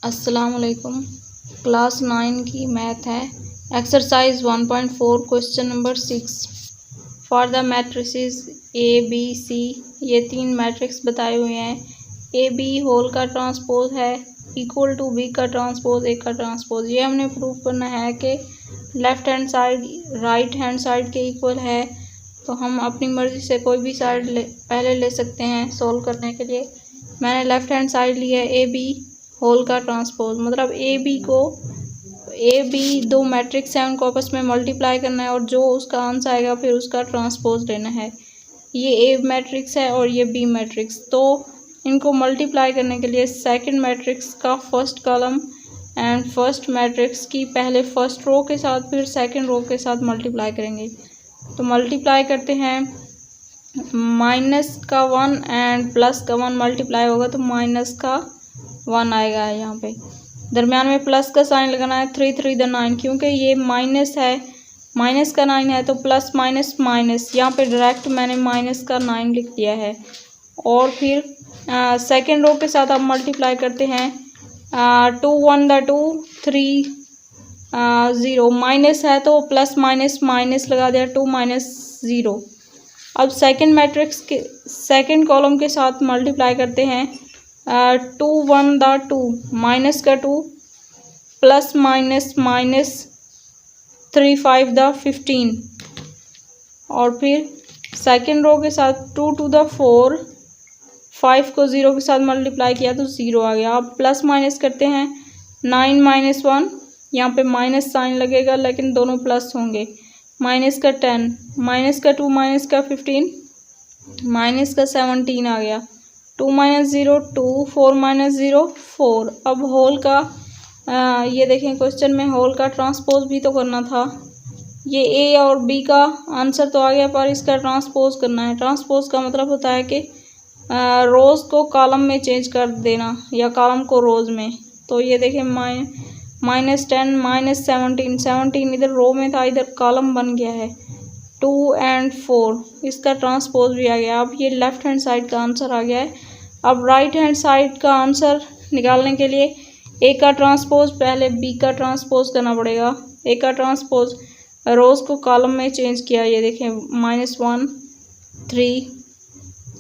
अस्सलामुअलैकुम। क्लास 9 की मैथ है। Exercise 1.4 question number 6 for the matrices A B C. ये 3 मैट्रिक्स बताए हुए हैं। ए बी होल का ट्रांसपोज है इक्वल टू बी का ट्रांसपोज ए का ट्रांसपोज। ये हमने प्रूव करना है कि left hand side right hand side के इक्वल है। तो हम अपनी मर्ज़ी से कोई भी साइड पहले ले सकते हैं सोल्व करने के लिए। मैंने लेफ़्ट हैंड साइड लिया है ए बी होल का ट्रांसपोज, मतलब ए बी दो मैट्रिक्स हैं, उनको आपस में मल्टीप्लाई करना है और जो उसका आंसर आएगा फिर उसका ट्रांसपोज लेना है। ये ए मैट्रिक्स है और ये बी मैट्रिक्स, तो इनको मल्टीप्लाई करने के लिए सेकंड मैट्रिक्स का first column and first matrix की पहले फर्स्ट रो के साथ फिर सेकंड रो के साथ मल्टीप्लाई करेंगे। तो मल्टीप्लाई करते हैं, माइनस का 1 एंड प्लस का 1 मल्टीप्लाई होगा तो माइनस का 1 आएगा। यहाँ पे दरमियान में प्लस का साइन लगाना है, 3 3 द 9, क्योंकि ये माइनस है, माइनस का 9 है तो प्लस माइनस माइनस, यहाँ पे डायरेक्ट मैंने माइनस का 9 लिख दिया है। और फिर सेकेंड रो के साथ आप मल्टीप्लाई करते हैं, 2 1 द 2 3 0, माइनस है तो प्लस माइनस माइनस लगा दिया, 2 माइनस 0। अब सेकेंड मैट्रिक्स के सेकेंड कॉलम के साथ मल्टीप्लाई करते हैं, 2 1 द 2 माइनस का 2 प्लस माइनस माइनस 3 5 द 15। और फिर सेकेंड रो के साथ 2 2 द 4 5 को 0 के साथ मल्टीप्लाई किया तो 0 आ गया। अब प्लस माइनस करते हैं, 9 माइनस 1, यहाँ पे माइनस साइन लगेगा लेकिन दोनों प्लस होंगे, माइनस का 10 माइनस का 2 माइनस का 15 माइनस का 17 आ गया, 2 माइनस 0 2 4 माइनस 0 4। अब होल का ये देखें क्वेश्चन में होल का ट्रांसपोज भी तो करना था। ये ए और बी का आंसर तो आ गया पर इसका ट्रांसपोज करना है। ट्रांसपोज का मतलब होता है कि रोज़ को कॉलम में चेंज कर देना या कॉलम को रोज़ में। तो ये देखें माइनस 10 माइनस 17 इधर रो में था, इधर कॉलम बन गया है, 2 एंड 4, इसका ट्रांसपोज भी आ गया। अब ये लेफ़्ट हैंड साइड का आंसर आ गया है। अब राइट हैंड साइड का आंसर निकालने के लिए ए का ट्रांसपोज पहले बी का ट्रांसपोज करना पड़ेगा। ए का ट्रांसपोज रोज़ को कॉलम में चेंज किया, ये देखें -1 3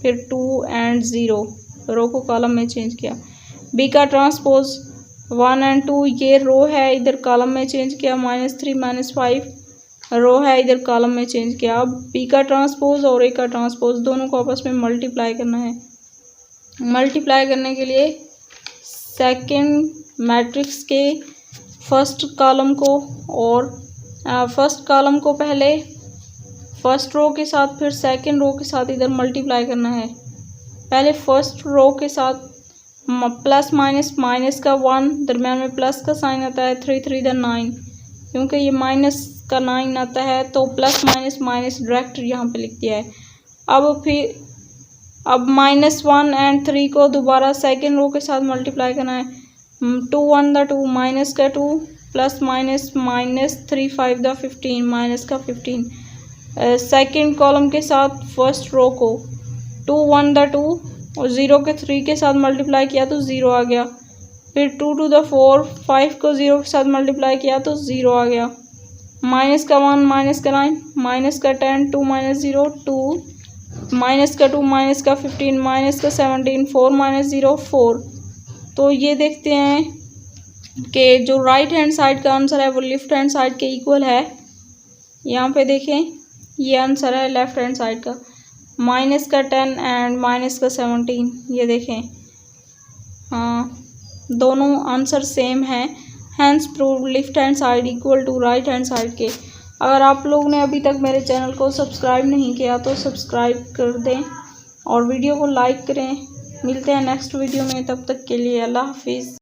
फिर 2 एंड 0, रो को कॉलम में चेंज किया। बी का ट्रांसपोज 1 एंड 2, ये रो है इधर कॉलम में चेंज किया, -3 -5 रो है इधर कॉलम में चेंज किया। अब बी का ट्रांसपोज और ए का ट्रांसपोज दोनों को आपस में मल्टीप्लाई करना है। मल्टीप्लाई करने के लिए सेकंड मैट्रिक्स के फर्स्ट कॉलम को और फर्स्ट कॉलम को पहले फर्स्ट रो के साथ फिर सेकंड रो के साथ इधर मल्टीप्लाई करना है। पहले फर्स्ट रो के साथ प्लस माइनस माइनस का 1, दरम्यान में प्लस का साइन आता है, 3 3 द 9, क्योंकि ये माइनस का 9 आता है तो प्लस माइनस माइनस डायरेक्ट यहाँ पे लिख दिया है। अब -1 एंड 3 को दोबारा सेकेंड रो के साथ मल्टीप्लाई करना है, 2 1 द 2 माइनस का 2 plus minus minus 3 5 the 15 minus का 15। सेकेंड कॉलम के साथ फर्स्ट रो को 2 1 द 2 और 0 के 3 के साथ मल्टीप्लाई किया तो 0 आ गया। फिर 2 2 द 4 5 को 0 के साथ मल्टीप्लाई किया तो 0 आ गया। माइनस का 1 माइनस का 9 माइनस का 10 2 माइनस 0 2 माइनस का 2 माइनस का 15 माइनस का 17 4 माइनस 0 4। तो ये देखते हैं कि जो राइट हैंड साइड का आंसर है वो लेफ्ट हैंड साइड के इक्वल है। यहाँ पे देखें ये आंसर है लेफ्ट हैंड साइड का, माइनस का 10 एंड माइनस का 17। ये देखें हाँ दोनों आंसर सेम हैं, hence prove left hand side equal to right hand side के। अगर आप लोग ने अभी तक मेरे चैनल को सब्सक्राइब नहीं किया तो सब्सक्राइब कर दें और वीडियो को लाइक करें। मिलते हैं नेक्स्ट वीडियो में, तब तक के लिए अल्लाह हाफिज़।